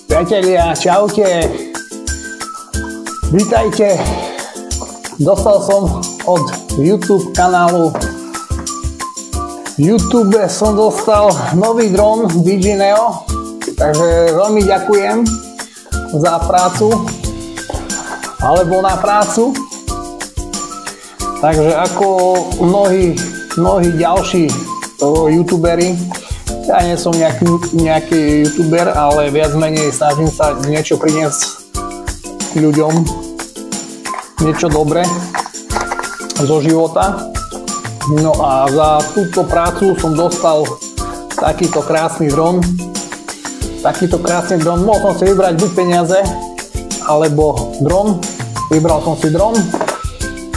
Priatelia, čaute. Vítajte. Dostal som od YouTube kanálu som dostal nový dron DJI Neo, takže veľmi ďakujem za prácu alebo na prácu. Takže ako mnohí ďalší youtuberi, ja nie som nejaký youtuber, ale viac menej snažím sa niečo priniesť ľuďom, niečo dobré zo života. No a za túto prácu som dostal takýto krásny dron. Mohol som si vybrať buď peniaze, alebo dron. Vybral som si dron,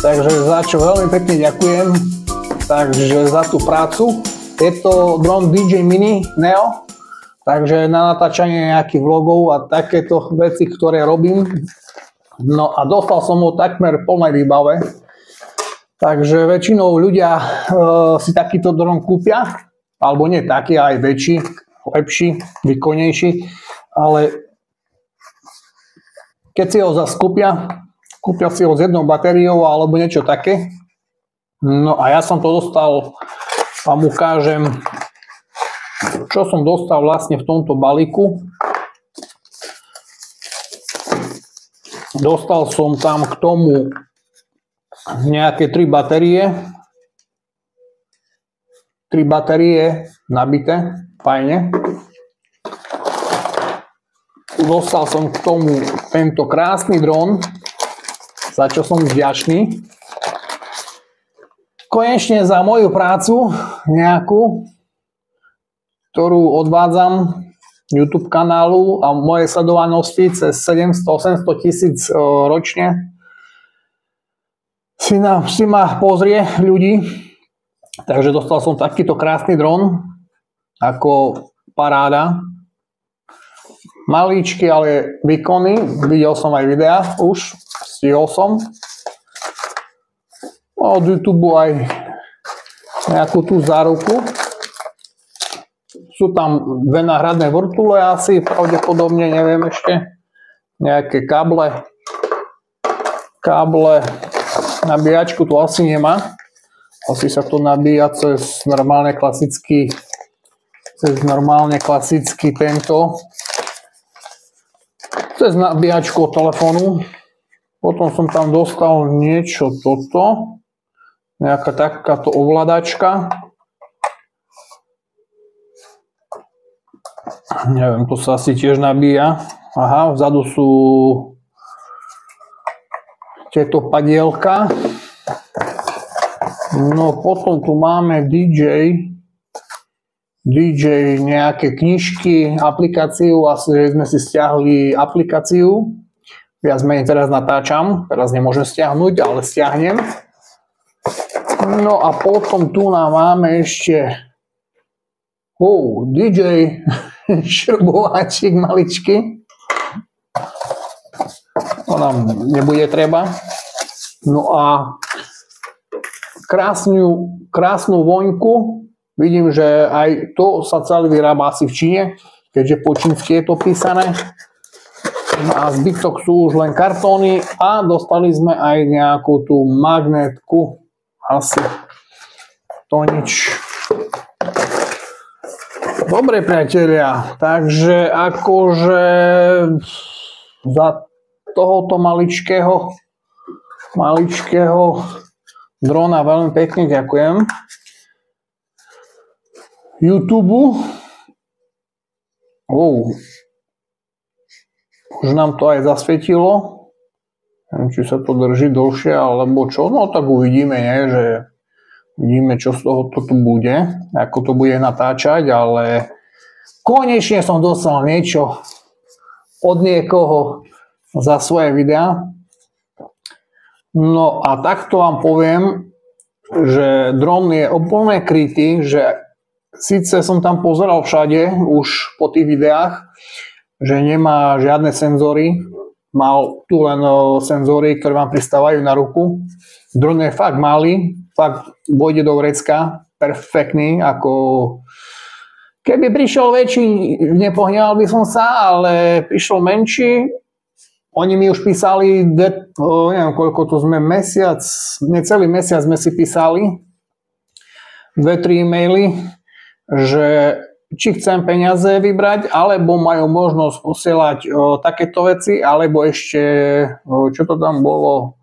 takže za čo veľmi pekne ďakujem. Takže za tú prácu. Je to dron DJI Mini Neo, takže na natáčanie nejakých vlogov a takéto veci, ktoré robím. No a dostal som ho takmer v plnej výbave. Takže väčšinou ľudia si takýto dron kúpia, alebo nie taký, aj väčší, lepší, výkonnejší, ale keď si ho zase kúpia si ho s jednou batériou alebo niečo také. No a ja som to dostal, vám ukážem, čo som dostal vlastne v tomto balíku. Dostal som tam k tomu nejaké 3 batérie. 3 batérie nabité, fajne. Dostal som k tomu tento krásny dron, za čo som vďačný. Konečne za moju prácu nejakú, ktorú odvádzam YouTube kanálu a moje sledovanosti cez 700-800 tisíc ročne si ma pozrie ľudí. Takže dostal som takýto krásny dron ako paráda. Malíčky, ale výkonný. Videl som aj videá už, stihol som. Od YouTube aj nejakú tú záruku. Sú tam 2 náhradné vrtule asi, pravdepodobne, neviem ešte. Nejaké káble. Nabíjačku tu asi nemá. Asi sa to nabíja cez normálne klasický tento. Cez nabíjačku od telefónu. Potom som tam dostal niečo toto. Nejaká takáto ovládačka. Neviem, to sa asi tiež nabíja. Aha, vzadu sú tieto padielka. No potom tu máme DJ nejaké knižky, aplikáciu, asi že sme si stiahli aplikáciu. Viac menej teraz natáčam, teraz nemôžem stiahnuť, ale stiahnem. No a potom tu nám máme ešte DJ šrobováčik maličky. To nám nebude treba. No a krásnu voňku. Vidím, že aj to sa celé vyrába asi v Číne, keďže po čínsky je to písané. No a zbytok sú už len kartóny a dostali sme aj nejakú tú magnetku. Asi to nič. Dobre, priatelia, takže akože za tohoto maličkého drona veľmi pekne ďakujem. YouTube. Už nám to aj zasvietilo. Neviem, či sa to drží dlhšie, alebo čo. No tak uvidíme, že uvidíme, čo z toho toto bude, ako to bude natáčať, ale konečne som dostal niečo od niekoho za svoje videá. No a takto vám poviem, že dron je úplne krytý, že síce som tam pozeral všade už po tých videách, že nemá žiadne senzory, mal tu len senzory, ktoré vám pristávajú na ruku. Dron je fakt malý, fakt vojde do vrecka, perfektný, ako Keby prišiel väčší, nepohňal by som sa, ale prišiel menší. Oni mi už písali, neviem koľko to sme, necelý mesiac sme si písali, 2-3 e-maily, že či chcem peniaze vybrať, alebo majú možnosť posielať takéto veci, alebo ešte, čo to tam bolo,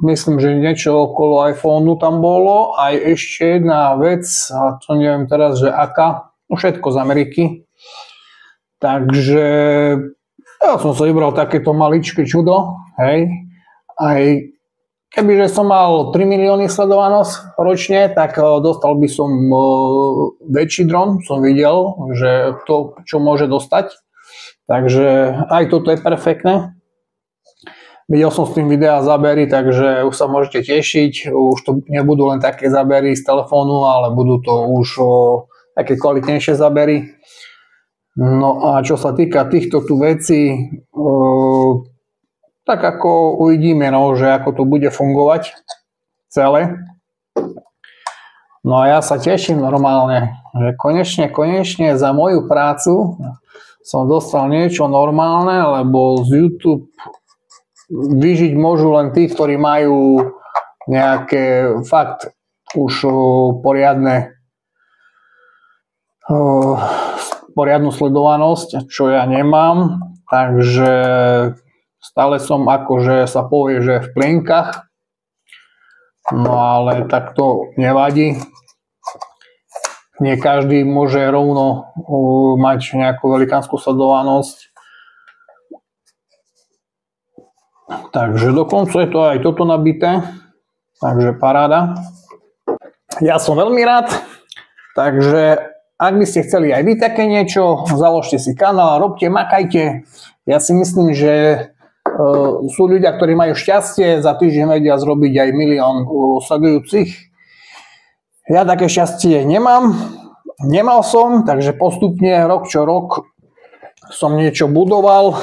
myslím, že niečo okolo iPhoneu tam bolo, aj ešte jedna vec, a to neviem teraz, že aká, všetko z Ameriky. Takže ja som sa vybral takéto maličké čudo, hej, aj kebyže som mal 3 milióny sledovanosť ročne, tak dostal by som väčší dron, som videl, že to, čo môže dostať, takže aj toto je perfektné. Videl som s tým videa zábery, takže už sa môžete tešiť, už to nebudú len také zábery z telefónu, ale budú to už také kvalitnejšie zábery. No a čo sa týka týchto tu vecí, tak ako uvidíme, no, že ako to bude fungovať celé. No a ja sa teším normálne, že konečne za moju prácu som dostal niečo normálne, lebo z YouTube vyžiť môžu len tí, ktorí majú nejaké fakt už poriadnu sledovanosť, čo ja nemám, takže stále som akože sa povie, že v plienkach, no ale tak to nevadí. Nie každý môže rovno mať nejakú velikánsku sledovanosť. Takže dokonca je to aj toto nabité, takže paráda. Ja som veľmi rád, takže ak by ste chceli aj vy také niečo, založte si kanál, robte, makajte. Ja si myslím, že sú ľudia, ktorí majú šťastie, za týždeň vedia zrobiť aj 1 000 000 sledujúcich. Ja také šťastie nemám, nemal som, takže postupne rok čo rok som niečo budoval,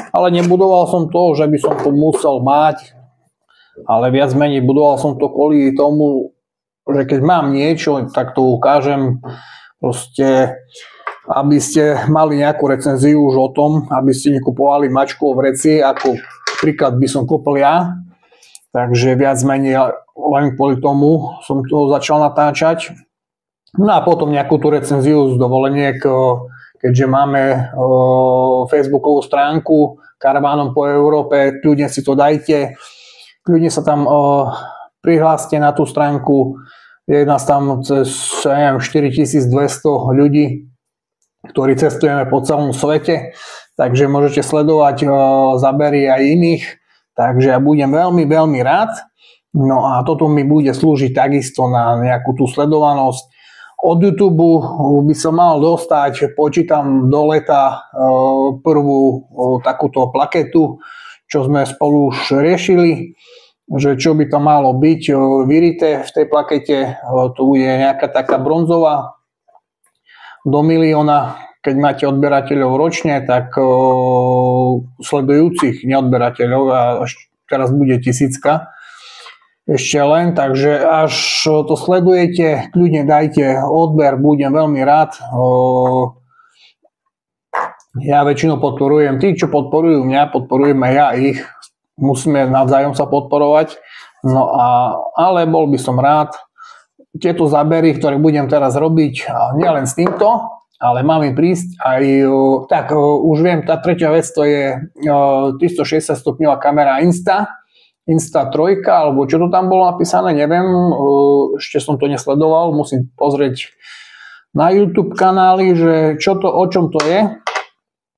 ale nebudoval som to, že by som to musel mať, ale viac menej budoval som to kvôli tomu, že keď mám niečo, tak to ukážem. Proste, aby ste mali nejakú recenziu už o tom, aby ste nekupovali mačku v reci, ako príklad by som kúpil ja. Takže viac menej len kvôli tomu som to začal natáčať. No a potom nejakú tú recenziu z dovoleniek, keďže máme facebookovú stránku Karavánom po Európe, kľudne si to dajte, kľudne sa tam prihláste na tú stránku. Je nás tam cez 4200 ľudí, ktorí cestujeme po celom svete, takže môžete sledovať zábery aj iných, takže ja budem veľmi, veľmi rád. No a toto mi bude slúžiť takisto na nejakú tú sledovanosť. Od YouTube by som mal dostať, počítam do leta, prvú takúto plaketu, čo sme spolu už riešili, že čo by to malo byť vyrité v tej plakete, to bude nejaká taká bronzová do 1 000 000, keď máte odberateľov ročne, tak sledujúcich neodberateľov a teraz bude 1000 ešte len, takže až to sledujete, kľudne dajte odber, budem veľmi rád. Ja väčšinou podporujem tých, čo podporujú mňa, podporujem aj ja ich. Musíme navzájom sa podporovať, no ale bol by som rád. Tieto zábery, ktoré budem teraz robiť, nielen s týmto, ale mám im prísť aj, tak už viem, tá tretia vec to je 360 stupňová kamera Insta 3, alebo čo to tam bolo napísané, neviem, ešte som to nesledoval, musím pozrieť na YouTube kanály, že o čom to je.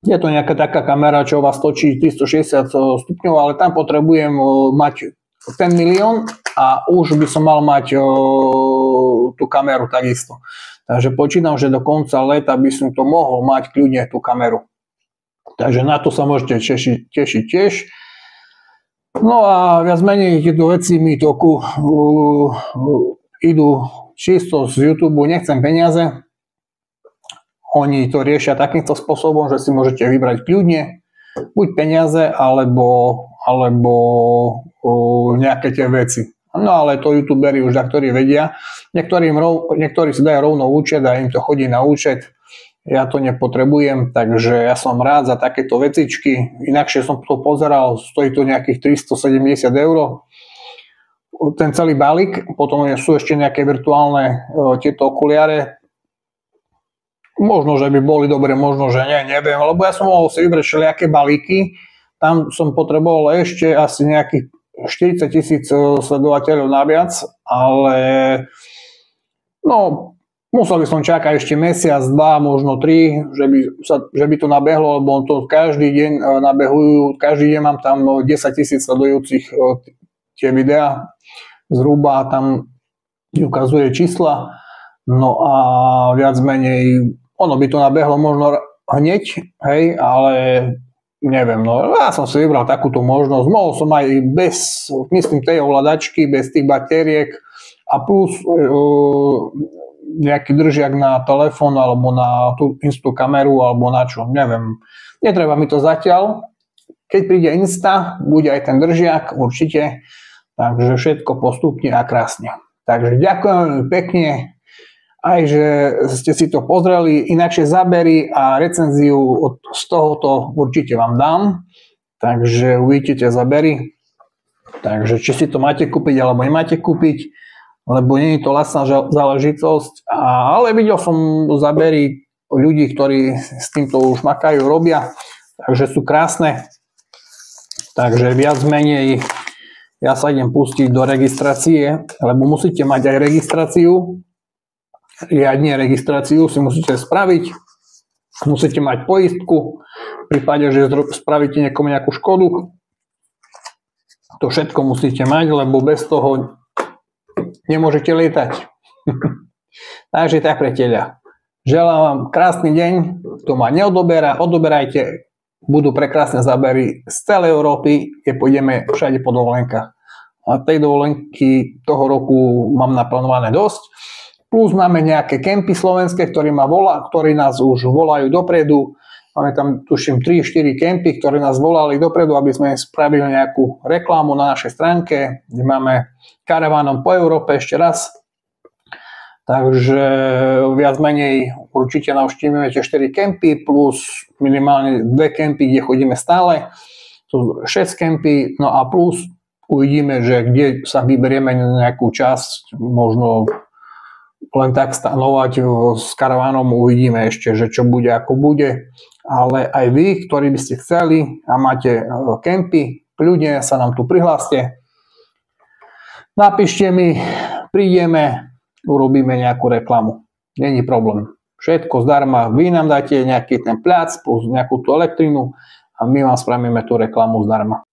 Je to nejaká taká kamera, čo vás točí 360 stupňov, ale tam potrebujem mať ten 1 000 000 a už by som mal mať tú kameru takisto. Takže počítam, že do konca leta by som to mohol mať kľudne tú kameru. Takže na to sa môžete tešiť tiež. No a viac menej tieto veci mi toku idú čisto z YouTube, nechcem peniaze. Oni to riešia takýmto spôsobom, že si môžete vybrať kľudne buď peniaze, alebo nejaké tie veci. No ale to youtuberi už ktorí vedia. Niektorí si dajú rovno účet a im to chodí na účet. Ja to nepotrebujem, takže ja som rád za takéto vecičky. Inakšie som to pozeral, stojí to nejakých 370 €. Ten celý balík, potom sú ešte nejaké virtuálne tieto okuliare. Možno, že by boli dobre, možno, že nie, neviem, lebo ja som mohol si vybrať všelijaké balíky. Tam som potreboval ešte asi nejakých 40 000 sledovateľov naviac, ale no, musel by som čakať ešte mesiac, 2, možno 3, že by to nabehlo, lebo to každý deň nabehujú, každý deň mám tam 10 000 sledujúcich tie videá, zhruba tam ukazuje čísla, no a viac menej, ono by to nabehlo možno hneď, hej, ale neviem, no ja som si vybral takúto možnosť, mohol som aj bez, myslím, tej ovladačky, bez tých batériek a plus nejaký držiak na telefón alebo na tú Insta kameru alebo na čo, neviem. Netreba mi to zatiaľ. Keď príde Insta, bude aj ten držiak, určite. Takže všetko postupne a krásne. Takže ďakujem veľmi pekne, aj že ste si to pozreli. Inakšie zábery a recenziu z tohoto určite vám dám. Takže uvidíte zábery. Takže či si to máte kúpiť alebo nemáte kúpiť, lebo nie je to lacná záležitosť. Ale videl som zábery ľudí, ktorí s týmto už makajú, robia. Takže sú krásne. Takže viac menej ja sa idem pustiť do registrácie, lebo musíte mať aj registráciu. Riadne registráciu si musíte spraviť, musíte mať poistku, v prípade, že spravíte niekomu nejakú škodu, to všetko musíte mať, lebo bez toho nemôžete lietať. Takže tak, priatelia, želám vám krásny deň, kto ma neodoberá, odoberajte, budú prekrásne zábery z celej Európy, kde pôjdeme všade po dovolenkách. A tej dovolenky toho roku mám naplánované dosť. Plus máme nejaké kempy slovenské, ktorí nás už volajú dopredu. Máme tam, tuším, 3-4 kempy, ktorí nás volali dopredu, aby sme spravili nejakú reklamu na našej stránke, kde máme karavanom po Európe ešte raz. Takže viac menej určite navštívime tie 4 kempy, plus minimálne 2 kempy, kde chodíme stále. Sú 6 kempy, no a plus uvidíme, že kde sa vyberieme na nejakú časť, možno len tak stanovať s karavánom, uvidíme ešte, že čo bude, ako bude. Ale aj vy, ktorí by ste chceli a máte kempy, ľudia sa nám tu prihláste. Napíšte mi, prídeme, urobíme nejakú reklamu. Není problém. Všetko zdarma. Vy nám dáte nejaký ten plac plus nejakú tú elektrinu a my vám spravíme tú reklamu zdarma.